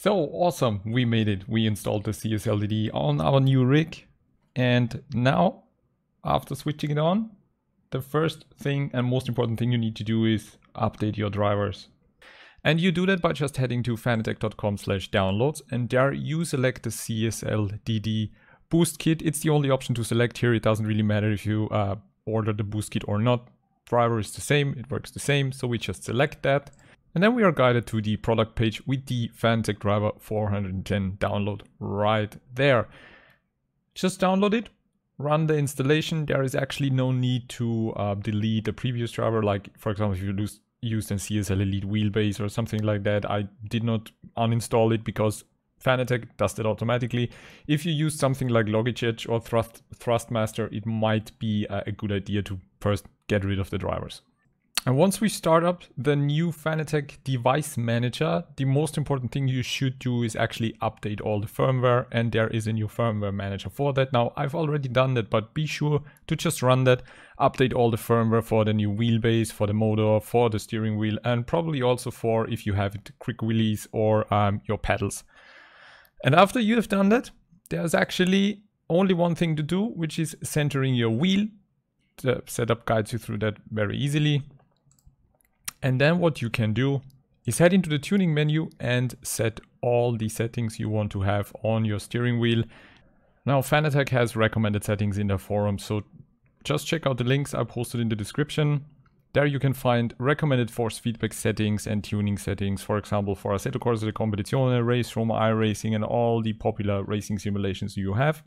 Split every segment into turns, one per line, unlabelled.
So awesome, we made it. We installed the CSL DD on our new rig. And now, after switching it on, the first thing and most important thing you need to do is update your drivers. And you do that by just heading to fanatec.com/downloads, and there you select the CSL DD Boost Kit. It's the only option to select here. It doesn't really matter if you order the Boost Kit or not. Driver is the same, it works the same, so we just select that. And then we are guided to the product page with the Fanatec driver 410 download right there. Just download it, run the installation. There is actually no need to delete the previous driver. Like, for example, if you used a CSL Elite wheelbase or something like that, I did not uninstall it because Fanatec does that automatically. If you use something like Logitech or Thrustmaster, it might be a good idea to first get rid of the drivers. And once we start up the new Fanatec device manager, the most important thing you should do is actually update all the firmware, and there is a new firmware manager for that. Now, I've already done that, but be sure to just run that, update all the firmware for the new wheelbase, for the motor, for the steering wheel, and probably also for if you have it, quick wheelies or your pedals. And after you have done that, there's actually only one thing to do, which is centering your wheel. The setup guides you through that very easily. And then what you can do is head into the tuning menu and set all the settings you want to have on your steering wheel. Now, Fanatec has recommended settings in their forum, so just check out the links I posted in the description. There you can find recommended force feedback settings and tuning settings, for example, for Assetto Corsa Competizione, Race Room, iRacing, and all the popular racing simulations you have.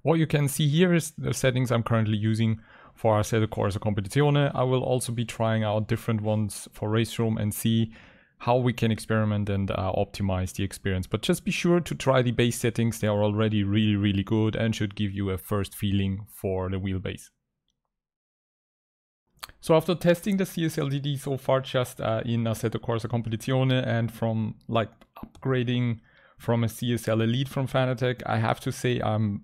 What you can see here is the settings I'm currently using for Assetto Corsa Competizione. I will also be trying out different ones for Race Room and see how we can experiment and optimize the experience. But just be sure to try the base settings. They are already really good and should give you a first feeling for the wheelbase. So after testing the CSL DD so far just in Assetto Corsa Competizione and from like upgrading from a CSL Elite from Fanatec, I have to say I'm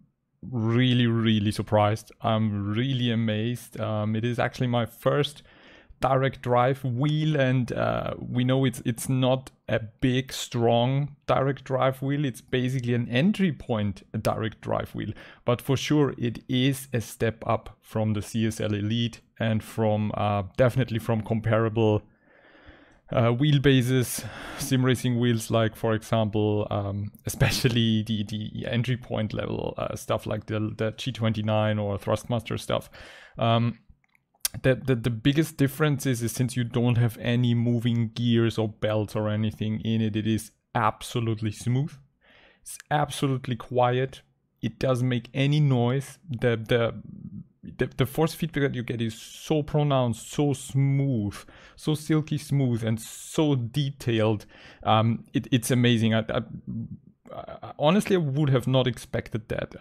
really surprised. I'm really amazed. It is actually my first direct drive wheel, and we know it's not a big strong direct drive wheel. It's basically an entry point direct drive wheel, but for sure it is a step up from the CSL Elite and from definitely from comparable wheelbases, sim racing wheels, like for example, especially the entry point level stuff like the G29 or Thrustmaster stuff. The biggest difference is since you don't have any moving gears or belts or anything in it, it is absolutely smooth. It's absolutely quiet. It doesn't make any noise. The force feedback that you get is so pronounced, so smooth, so silky smooth, and so detailed. It's amazing. I honestly, I would have not expected that,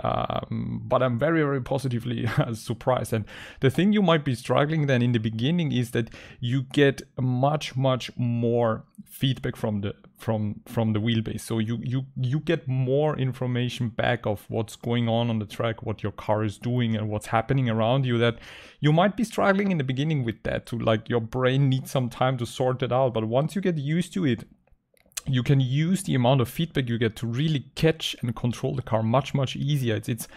but I'm very positively surprised. And the thing you might be struggling then in the beginning is that you get much more feedback from the wheelbase. So you get more information back of what's going on the track, what your car is doing, and what's happening around you. That you might be struggling in the beginning with that. To like your brain needs some time to sort it out. But once you get used to it, you can use the amount of feedback you get to really catch and control the car much easier. It's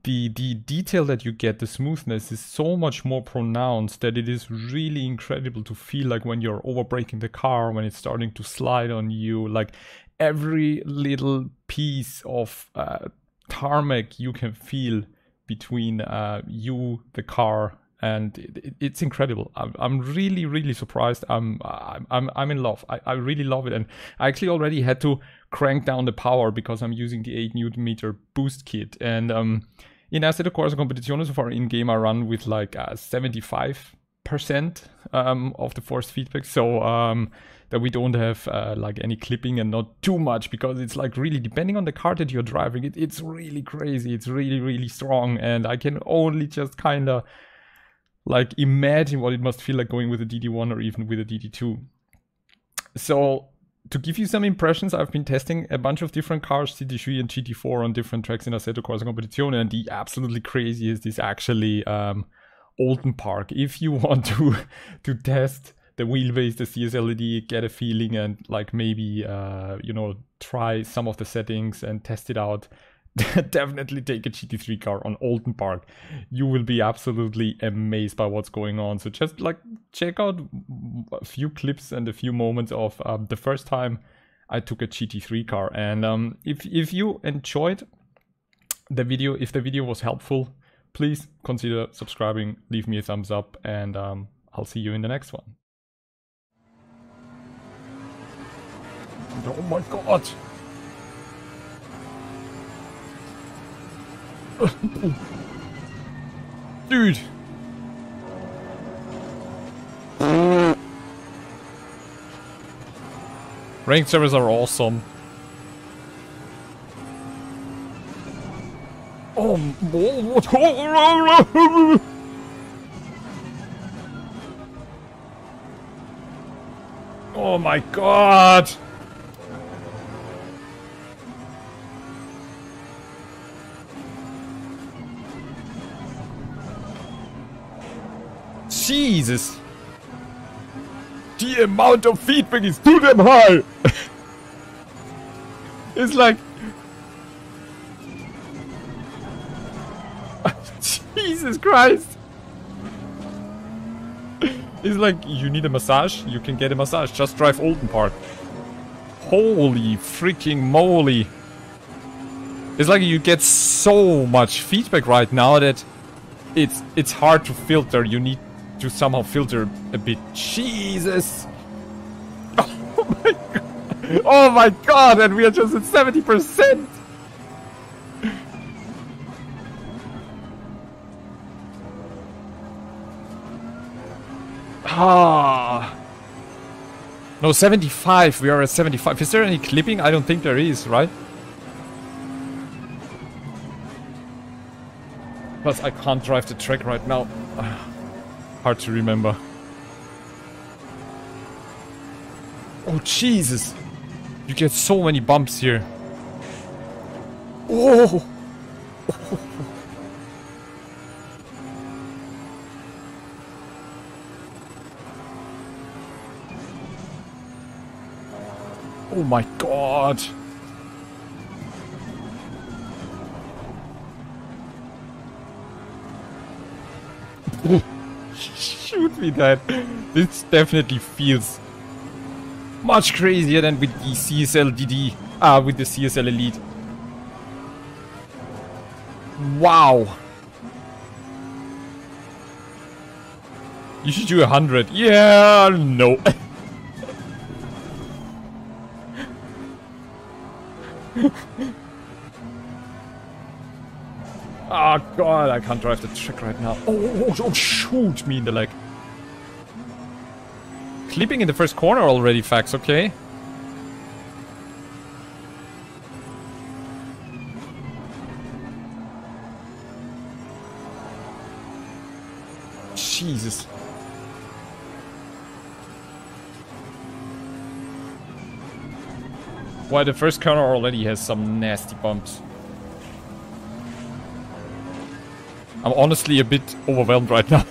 the detail that you get, the smoothness is so much more pronounced that it is really incredible to feel like when you're overbraking the car, when it's starting to slide on you, like every little piece of tarmac you can feel between you, the car, and it's incredible. I'm really surprised. I'm in love. I really love it, and I actually already had to crank down the power because I'm using the 8 Nm boost kit. And in Assetto Corsa Competizione so far in game, I run with like 75% of the force feedback, so that we don't have like any clipping and not too much, because it's like really depending on the car that you're driving. It's really crazy. It's really strong, and I can only just kind of like imagine what it must feel like going with a DD1 or even with a DD2. So to give you some impressions, I've been testing a bunch of different cars, GT3 and GT4, on different tracks in Assetto Corsa Competizione, and the absolutely craziest is actually Oulton Park. If you want to test the wheelbase, the CSL DD, get a feeling, and like maybe you know, try some of the settings and test it out, definitely take a GT3 car on Oulton Park. You will be absolutely amazed by what's going on. So just like check out a few clips and a few moments of the first time I took a GT3 car. And if you enjoyed the video, if the video was helpful, please consider subscribing, leave me a thumbs up, and I'll see you in the next one. Oh my god! Dude! Ranked servers are awesome. Oh, oh my god! Jesus! The amount of feedback is too damn high! It's like... Jesus Christ! It's like, you need a massage? You can get a massage, just drive Oulton Park. Holy freaking moly! It's like you get so much feedback right now that it's hard to filter. You need to somehow filter a bit. Jesus! Oh my god! Oh my god! And we are just at 70%! Ah! No, 75. We are at 75. Is there any clipping? I don't think there is, right? Plus, I can't drive the track right now. Hard to remember. Oh, Jesus! You get so many bumps here. Oh! Oh my god! Shoot me that. This definitely feels much crazier than with the CSL DD. With the CSL Elite. Wow. You should do 100. Yeah, no. Oh god, I can't drive the track right now. Oh, shoot me in the leg. Clipping in the first corner already, Fax, okay. Jesus. Why, the first corner already has some nasty bumps. I'm honestly a bit overwhelmed right now.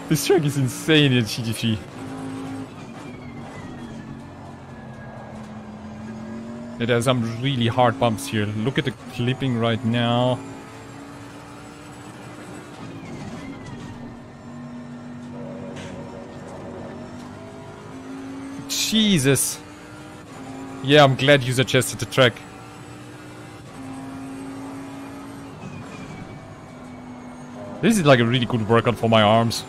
This track is insane in GT3. Yeah, there's some really hard bumps here. Look at the clipping right now. Jesus. Yeah, I'm glad you suggested the track. This is like a really good workout for my arms.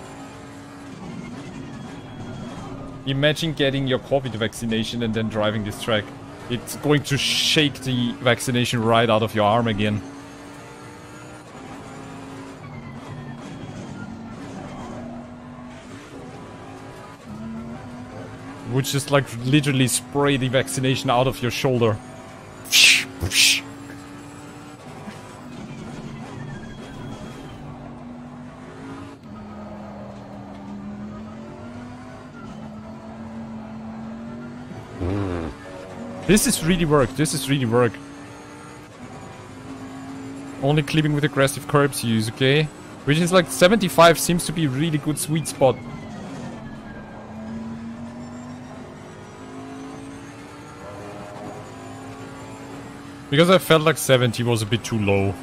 Imagine getting your COVID vaccination and then driving this track. It's going to shake the vaccination right out of your arm again. Would just like literally spray the vaccination out of your shoulder. This is really work. This is really work. Only clipping with aggressive curbs use, okay? Which is like 75 seems to be a really good sweet spot. Because I felt like 70 was a bit too low.